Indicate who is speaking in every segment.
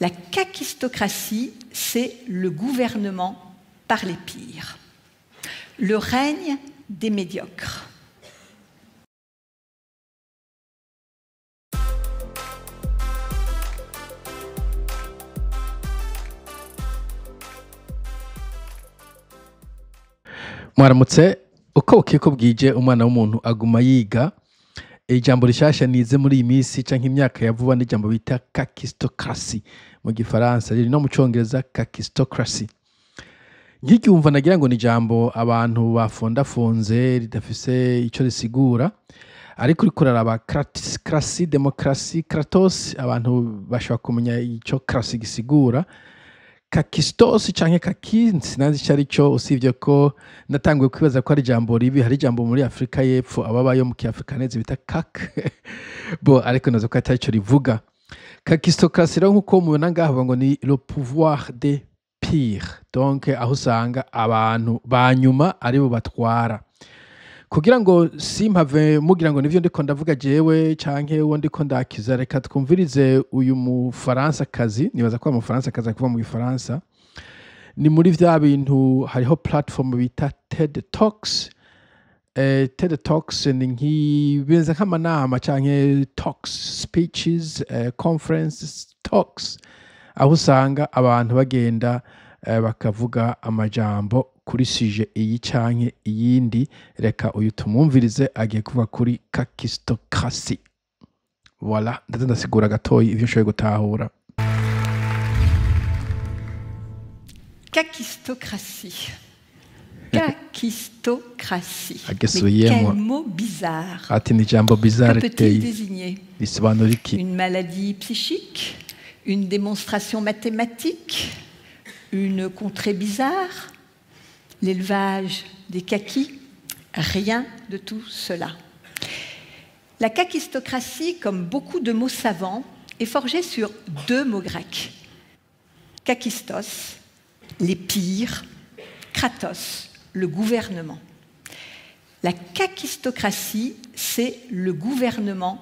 Speaker 1: La kakistocratie, c'est le gouvernement par les pires. Le règne des médiocres.
Speaker 2: Mwaramutse uko ukiko bwije umwana w'umuntu aguma yiga ijambo rishasha nize muri iyi minsi canke imyaka ya vuba n'ijambo bita kakistocracy mu gifaransa riri no mu congereza kakistocracy. Nkiryumva nagira ngo ni ijambo abantu bafondafonze ridafise ico risigura, ariko uriko uraraba krasi, demokrasi, kratos, abantu bashobora kumenya ico krasi gisigura. Kakistos canke kaki sinazi ico arico, usivye ko natanguye kwibaza ko ari ijambo ribi. Hari ijambo muri Afrika y'Epfo ababayo mu kiafrikaneze bita kak bo ariko nazo ko atari ico rivuga. Kakistocratie rero nkuko mubona ngaho ngo ni le pouvoir des pires, donc aho usanga abantu banyuma aribo batwara. Kugira ngo simpave mugira ngo nivyo ndiko ndavuga jewe canke uwo ndiko ndakiza, reka twumvirize uyu mufaransa kazi, nibaza ko umufaransa kazi kuva mu Gifaransa. Ni muri vya bintu hariho platform bita TED Talks. TED Talks ni nk'ibenza nk'amanama canke talks, speeches, conferences, talks, aho usanga abantu bagenda bakavuga amajambo kuri suje iyi canke iyindi. Reka uyu tumwumvirize agiye kuva kuri kakistocratie. Voilà, ndasigura gatoyi ivyo nshoboye gutahura.
Speaker 1: Kakistocratie. Kakistocratie. Mais quel mot bizarre.
Speaker 2: Ati ni jambo bizarre.
Speaker 1: Que peut-il désigner?
Speaker 2: Une
Speaker 1: maladie psychique? Une démonstration mathématique? Une contrée bizarre? L'élevage des kakis? Rien de tout cela. La kakistocratie, comme beaucoup de mots savants, est forgée sur deux mots grecs. Kakistos, les pires, kratos, le gouvernement. La kakistocratie, c'est le gouvernement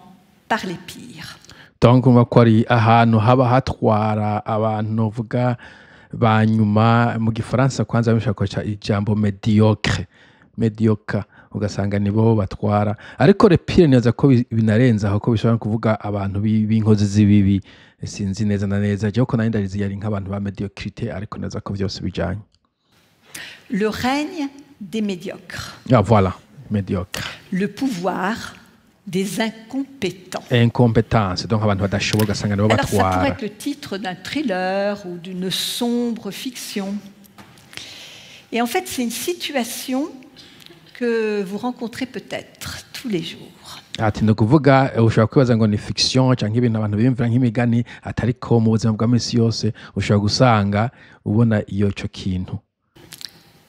Speaker 1: par les pires.
Speaker 2: Donc on va kwari ahantu haba hatwara abantu novuga banyuma. Mu Gifaransa kwanza bishaka ijambo mediocre, ugasanga nibo batwara, ariko repire neza ko binarenza aho ko bishobora kuvuga abantu b'inkozi z'ibibi. Sinzi neza na neza je ko nari ndarizi yari nk'abantu ba mediocrité, ariko neza ko byose bijanye.
Speaker 1: Le règne des médiocres.
Speaker 2: Ah voilà, médiocre.
Speaker 1: Le pouvoir des incompétents.
Speaker 2: Incompétence, donc abantu badashoboye ugasanga nibo batwara.
Speaker 1: Alors ça pourrait être le titre d'un thriller ou d'une sombre fiction. Et en fait, c'est une situation que vous rencontrez peut-être tous les jours.
Speaker 2: Ati no kuvuga ushobora kwibaza ngo ni fiction canke ibintu abantu biyumvira nk'imigani, atari ko mu buzima bwa misi yose ushobora gusanga ubona iyo cyo kintu.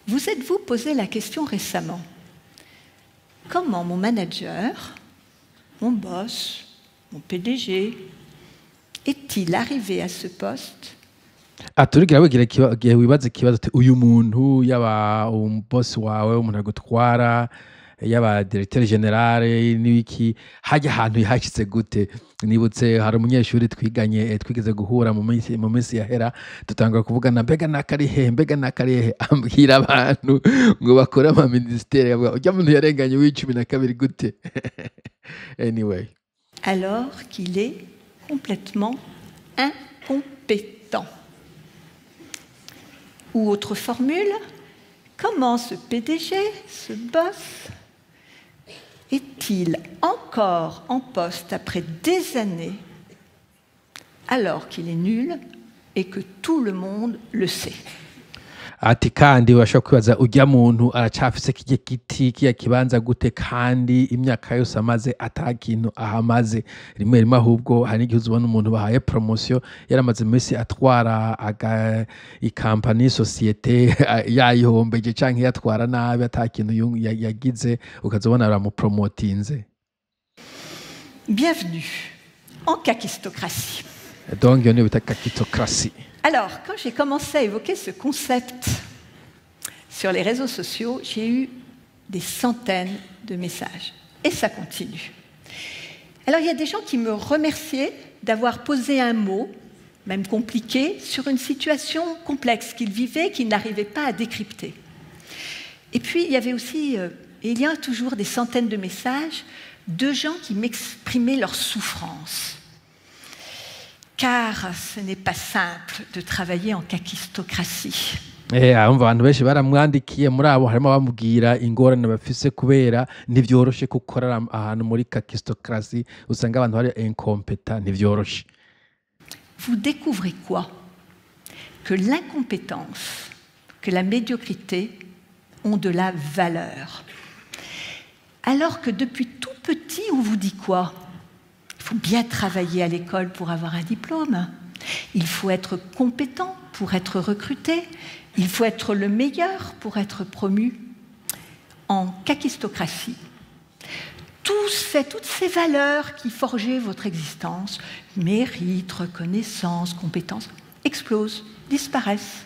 Speaker 1: Vous êtes-vous posé la question récemment? Comment mon manager, mon boss, mon PDG, est-il arrivé à ce poste?
Speaker 2: Aturigira wigira wibaza ikibazo ati uyu muntu yaba boss wawe, umuntu agutwara, yaba directeur general n'ibiki, hajya ahantu yahashitse gute? Nibutse hari umunyeshuri twigeze guhura mu minsi yahera, tutanga kuvugana mbega nakarihe ambwira abantu ngo bakora ama ministère yavuga ujya muntu yarenganye w'12 gute? Anyway.
Speaker 1: Alors qu'il est complètement incompétent. Ou autre formule, comment ce PDG, ce boss, est-il encore en poste après des années alors qu'il est nul et que tout le monde le sait?
Speaker 2: Ati kandi washobora kwibaza ujya muntu aracafise kiya kibanza gute kandi imyaka yose amaze atakintu ahamaze. Rimwe ahubwo hari n'igihe uzubona umuntu bahaye promotion yaramaze iminsi atwara ikampani societe yayihombeje canke yatwara nabi atakintu yagize, ukazobona baramupromotinze.
Speaker 1: Bienvenue en kakistocratie.
Speaker 2: Donc il y a une kakistocratie.
Speaker 1: Alors, quand j'ai commencé à évoquer ce concept sur les réseaux sociaux, j'ai eu des centaines de messages. Et ça continue. Alors, il y a des gens qui me remerciaient d'avoir posé un mot même compliqué, sur une situation complexe qu'il vivait, qu'il n'arrivait pas à décrypter. Et puis, il y avait aussi, et il y a toujours des centaines de messages de gens qui m'exprimaient leur souffrance. Car ce n'est pas simple de travailler en kakistocratie.
Speaker 2: Abumva abantu benshi baramwandikiye muri abo harimo abamubwira ingorane bafise kubera ntivyoroshe gukora ahantu muri kakistocratie usanga abantu bari incompétent ntivyoroshe.
Speaker 1: Vous découvrez quoi? Que l'incompétence, que la médiocrité ont de la valeur. Alors que depuis tout petit, on vous dit quoi? Il faut bien travailler à l'école pour avoir un diplôme. Il faut être compétent pour être recruté. Il faut être le meilleur pour être promu. En kakistocratie, toutes ces valeurs qui forgeaient votre existence, mérite, reconnaissance, compétence, explosent, disparaissent.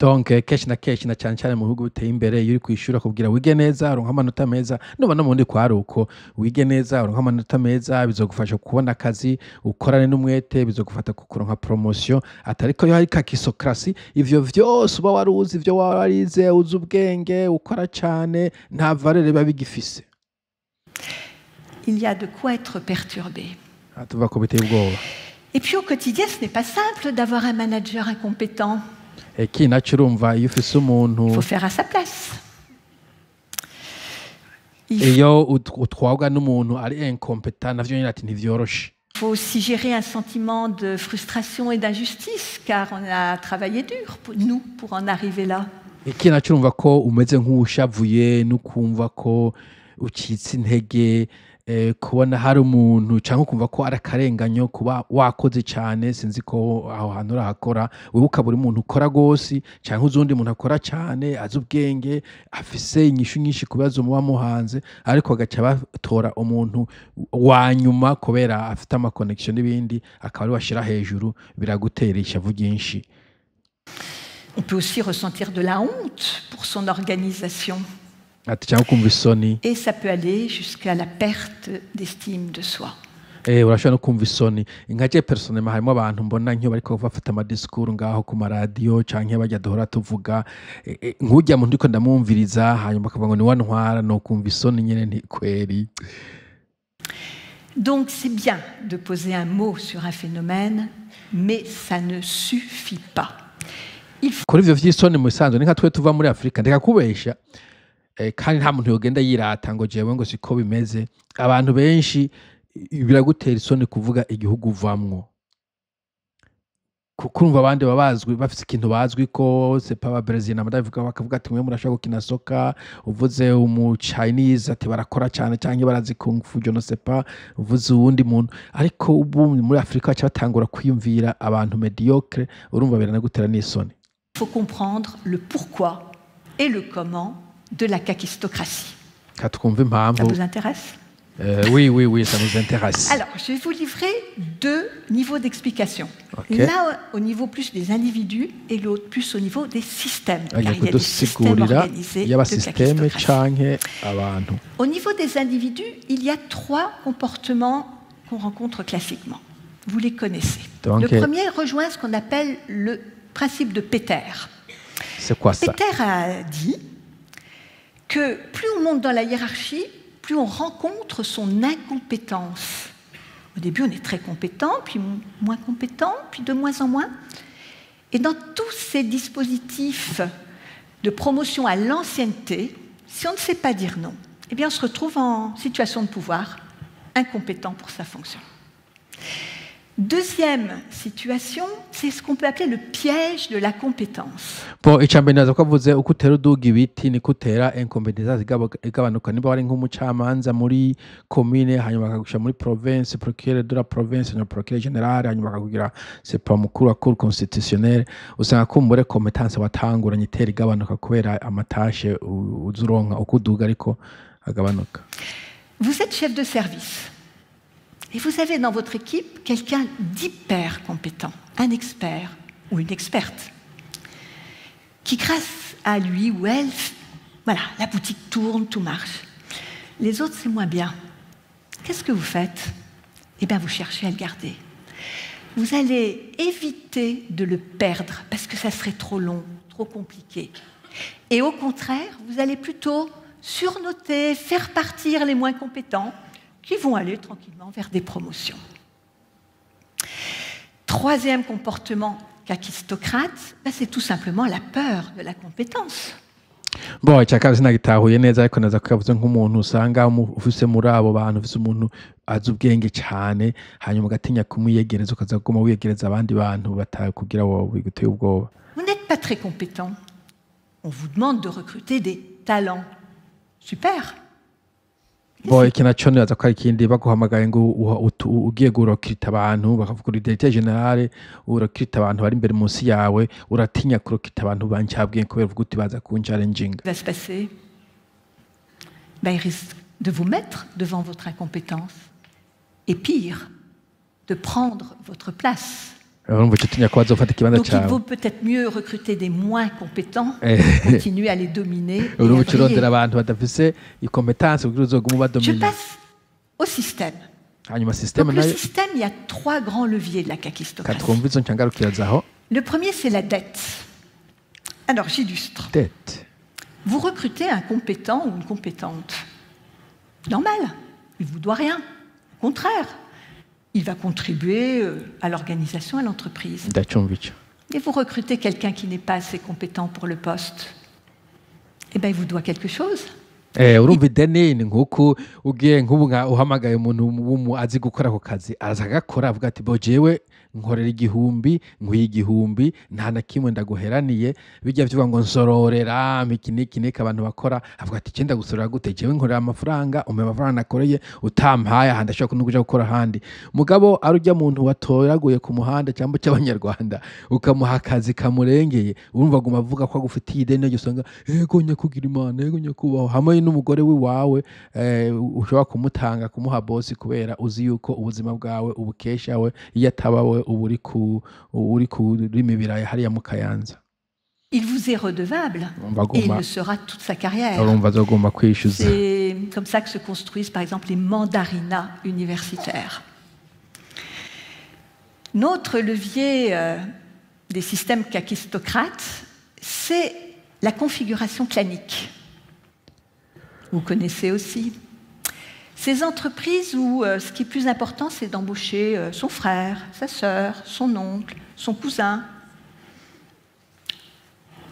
Speaker 2: Donc kenshi na cyane cyane mu bihugu biteye imbere iyo uri kwishura kubwira wige neza uronka amanota meza nuba no mundi kwa ruko wige neza uronka amanota meza bizogufasha kubona akazi ukorane n'umwete bizogufata kukuronka promotion atariko yo hari kakistocratie ivyo vyose uba waruzi ivyo warize uzi ubwenge ukora cyane nta valeur biba bigifise.
Speaker 1: Il y a de quoi être perturbé.
Speaker 2: Tuva ko biteye ubwoba.
Speaker 1: Et puis au quotidien, ce n'est pas simple d'avoir un manager incompétent.
Speaker 2: Iki naco urumva iyo ufise umuntu
Speaker 1: Il faut faire à sa place.
Speaker 2: iyo utwagwa n'umuntu ari incompétent navyo nyine ati ntivyoroshe.
Speaker 1: Il faut aussi gérer un sentiment de frustration et d'injustice, car on a travaillé dur, pour en arriver là.
Speaker 2: Iki naco urumva ko umeze nk'ushavuye n'ukumva ko ucitse intege kubona hari umuntu cyangwa ukumva ko ari akarenganyo kuba wakoze cyane sinzi ko aho hantu urahakora wibuka buri muntu ukora rwose cyangwa uzundi muntu akora cyane azi ubwenge afise inyishu nyinshi ku bibazo muba muhanze ariko agaca batora umuntu wa nyuma kubera afite amaconnection n'ibindi akaba ari bashira hejuru biragutera ishavu ryinshi.
Speaker 1: On peut aussi ressentir de la honte pour son organisation.
Speaker 2: Et
Speaker 1: ça peut aller jusqu'à la perte d'estime de soi.
Speaker 2: urashobora no kumva isoni nkaje personnellement harimo abantu mbona nk'iyo bariko bafata amadisikuru ngaho ku maradiyo canke bajya duhora tuvuga nk'ujya muntu ndiko ndamwumviriza hanyuma akavuga ngo ni wantwara no kumva isoni nyene ntikweri.
Speaker 1: Donc c'est bien de poser un mot sur un phénomène, mais ça ne suffit pas.
Speaker 2: Kuri ivyo vy'isoni mu bisanzwe ni nka twe tuva muri Afrika ndeka kubesha kandi nta muntu yogenda yirata ngo jewe ngo siko bimeze. Abantu benshi biragutera isoni kuvuga igihugu uvamwo kukumva abandi babazwi bafite ikintu bazwi ko c'est pas Brazil n'amadavuga bakavuga ati mwe murashaka gukina soka uvuze umu Chinese ati barakora cyane cyane barazi kung fu je ne sais pas uvuze uwundi muntu ariko ubu muri Afrika cyatangura kwiyumvira abantu mediocre urumva biranagutera n'isoni.
Speaker 1: Il faut comprendre le pourquoi et le comment de la kakistocratie. Ça vous intéresse?
Speaker 2: Oui, ça nous intéresse.
Speaker 1: Alors, je vais vous livrer deux niveaux d'explication.
Speaker 2: Okay.
Speaker 1: Là, au niveau plus des individus et l'autre plus au niveau des systèmes. Car il y a des
Speaker 2: systèmes
Speaker 1: organisés de kakistocratie.
Speaker 2: Abantu.
Speaker 1: Au niveau des individus, il y a trois comportements qu'on rencontre classiquement. Vous les connaissez.
Speaker 2: Donc,
Speaker 1: le premier rejoint ce qu'on appelle le principe de Peter.
Speaker 2: C'est quoi ça?
Speaker 1: Peter a dit que plus on monte dans la hiérarchie, plus on rencontre son incompétence. Au début, on est très compétent, puis moins compétent, puis de moins en moins. Et dans tous ces dispositifs de promotion à l'ancienneté, si on ne sait pas dire non, eh bien on se retrouve en situation de pouvoir, incompétent pour sa fonction. Deuxième situation, c'est ce qu'on peut appeler le piège de la compétence.
Speaker 2: Bon, icambere ko vuze uko utera uduga ibiti niko utera incompetence igabanuka niba ari nk'umucamanza muri commune hanyuma bakagusha muri province procureur de la province na procureur général hanyuma bakakugira c'est pas mukuru wa cour constitutionnelle usanga kumbure competence watanguranye itera igabanuka kubera amatashe uzuronka uko uduga ariko agabanuka.
Speaker 1: Vous êtes chef de service. Et vous avez dans votre équipe quelqu'un d'hyper compétent, un expert ou une experte, qui grâce à lui ou elle, voilà, la boutique tourne, tout marche. Les autres, c'est moins bien. Qu'est-ce que vous faites? Eh bien, vous cherchez à le garder. vous allez éviter de le perdre parce que ça serait trop long, trop compliqué. Et au contraire, vous allez plutôt surnoter, faire partir les moins compétents qui vont aller tranquillement vers des promotions. Troisième comportement kakistocrate, c'est tout simplement la peur de la compétence.
Speaker 2: Bon, icya kabiri sinagitahuye neza ariko naza kukavuze nk'umuntu usanga ufise muri abo bantu ufise umuntu azi ubwenge cyane hanyuma ugatinya kumwiyegereza ukaza kuguma wiyegereza abandi bantu batakugira wowe biguteye ubwoba.
Speaker 1: Vous n'êtes pas très compétent. On vous demande de recruter des talents. Super.
Speaker 2: Bon, iki naco nibaza ko ari ikindi baguhamagaye ngo ugiye gurokita abantu bakavuga uri directeur general urokita abantu bari imbere munsi yawe uratinya kurokita abantu bancabwiye kubera uvuga uti baza kunchallenging.
Speaker 1: Va se passer, il risque de vous mettre devant votre incompétence et pire, de prendre votre place.
Speaker 2: Donc
Speaker 1: il vaut peut-être mieux recruter des moins compétents et continuer à les dominer. Je passe au système. Donc le système, il y a 3 grands leviers de la kakistocratie. Le premier, c'est la dette. Alors j'illustre. Vous recrutez un compétent ou une compétente. Normal, il ne vous doit rien. Au contraire. Il va contribuer à l'organisation, à l'entreprise. Et vous recrutez quelqu'un qui n'est pas assez compétent pour le poste. Eh bien, il vous doit quelque chose.
Speaker 2: urumva ideni ni nk'uko ugiye nk'ubu uhamagaye umuntu azi gukora ako kazi araza agakora avuga ati bo jewe nkorera 1000 nkwiye 1000 nta na kimwe ndaguheraniye bijya vyuba ngo nsororera mikiniki abantu bakora avuga ati cyenda gusorora gute jewe nkorera amafaranga amafaranga nakoreye utampaye ahandi ashaka kuja gukora handi mugabo arujya muntu watoraguye ku muhanda cyangwa cy'abanyarwanda ukamuha akazi kamurengeye urumva guma avuga ko agufitiye ideni ryo usanga yego nyakugira imana yego nyakubaho hamwe n'umugore wiwawe ushobora kumutanga kumuha boss kubera uzi yuko ubuzima bwawe ubukeshawe iyo atabawe uri ku rimibiraya hariya mu Kayanza.
Speaker 1: Il vous est redevable et il le sera toute sa carrière. C'est comme ça que se construisent par exemple les mandarinats universitaires. Notre levier des systèmes kakistocrates, c'est la configuration clanique. Vous connaissez aussi. Ces entreprises où ce qui est plus important, c'est d'embaucher son frère, sa sœur, son oncle, son cousin,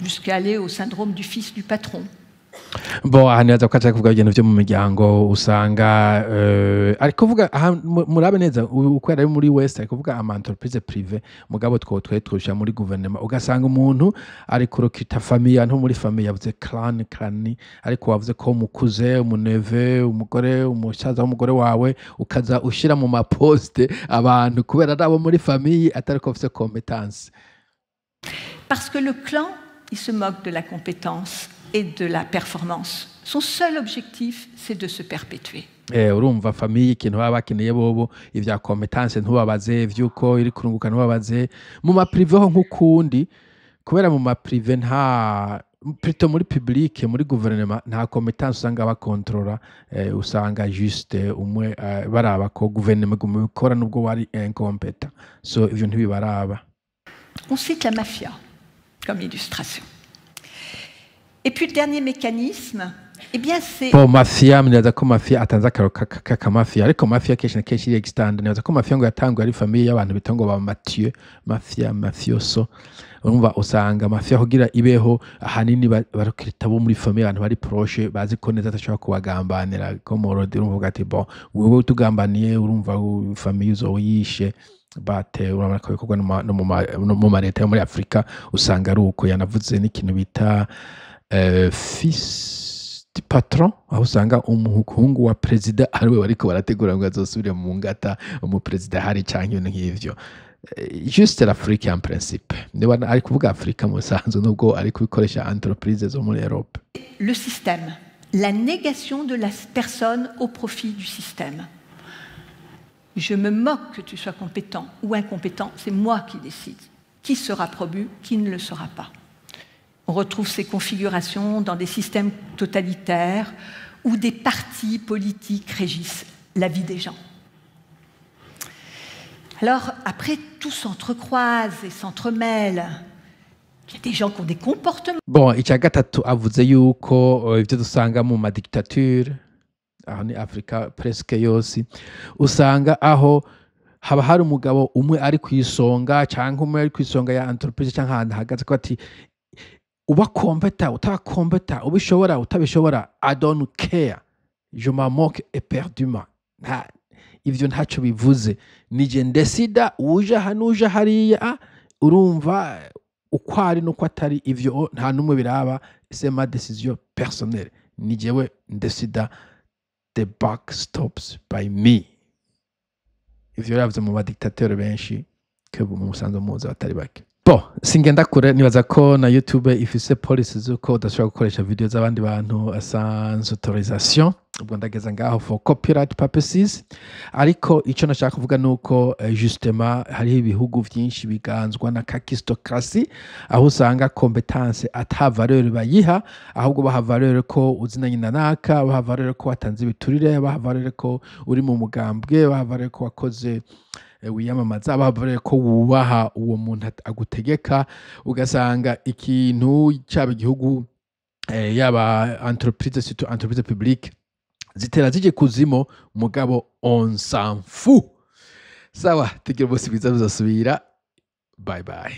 Speaker 1: jusqu'à aller au syndrome du fils du patron.
Speaker 2: Bon, hanibaza ko kuvuga ibintu byo mu miryango usanga ari kuvuga murabe neza uko ari muri West ari kuvuga ama entreprise privé mugabo twetwusha muri gouvernement ugasanga umuntu ari kurokita famille nto muri famille yavuze clan ariko wavuze ko mukuze umuneve umugore umusaza w'umugore wawe ukaza ushira mu maposte abantu kubera abo muri famille atari ko bafite compétence.
Speaker 1: Parce que le clan, il se moque de la compétence et de la performance. Son seul objectif, c'est de se perpétuer.
Speaker 2: Urumva famille ikintu baba bakeneye bobo ivya competence ntubabaze vyuko iri kurunguka ntubabaze mu ma privé ho nk'ukundi kubera mu ma privé nta plutôt muri public muri gouvernement nta competence usanga bakontrola usanga juste umwe baraba ko gouvernement gumukora nubwo wari incompétent so ivyo ntibibaraba.
Speaker 1: On cite la mafia comme illustration. Et puis le dernier mécanisme, eh bien c'est...
Speaker 2: Bon, mafia, mnaza ko mafia atanza kaka mafia, ariko mafia keshi na keshi iri extend, mnaza ko mafia ngo yatangwa ari famille y'abantu bitongo ba Mathieu, mafia, mafioso. Urumva usanga mafia kugira ibeho ahanini barokirita bo muri famille abantu bari proche bazi ko neza atashobora kubagambanira ko morodi urumva ati bon, wewe utugambaniye urumva famille zo yishe. Bate urabona ko bikorwa no mu mareta yo muri Afrika usanga ari uko yanavuze n'ikintu bita fils du patron aho usanga umuhungu wa president ariwe bariko barategura ngo azosubire mu ngata mu president hari canke ibintu nk'ivyo juste l'Afrique en principe niba ari kuvuga Afrika mu sanzo nubwo ari kubikoresha entreprise zo muri Europe.
Speaker 1: Le système, la négation de la personne au profit du système. Je me moque que tu sois compétent ou incompétent, c'est moi qui décide qui sera promu, qui ne le sera pas. On retrouve ces configurations dans des systèmes totalitaires où des partis politiques régissent la vie des gens. Alors, après, tout s'entrecroise et s'entremêle. Il y a des gens qui ont des comportements.
Speaker 2: Bon, icya gatatu avuze yuko ibyo dusanga mu madictature aho ni Afrika presque yose usanga aho haba hari umugabo umwe ari ku isonga cyangwa umwe ari ku isonga ya entreprise cyangwa ahantu hagaze ko ati uba kompeta utakompeta ubishobora utabishobora I don't care je m'en moque éperdument ivyo ntacyo bivuze nije ndesida uje hano uje hariya urumva uko ari nuko atari ivyo nta numwe biraba c'est ma décision personnelle ni jewe ndesida the buck stops by me ivyo yavuze mu badictateur benshi ke mu musanzo muza batari bake bo singenda kure nibaza ko na YouTube ifise policy zuko udashobora gukoresha video z'abandi bantu sans autorisation ubwo ndageza ngaho for copyright purposes ariko ico nashaka kuvuga nuko justement hari ibihugu vyinshi biganzwa na kakistocracy aho usanga competence ata valeur bayiha ahubwo baha valeur ko uzinanye na naka baha valeur ko watanze ibiturire baha valeur ko uri mu mugambwe baha valeur ko wakoze wiyamamaza baha valeur ko wubaha uwo muntu agutegeka ugasanga ikintu cyaba igihugu yaba entreprise surtout entreprise publique zitera zije kuzimo mugabo on s'en fout sawa tugira bose biza bizasubira bye bye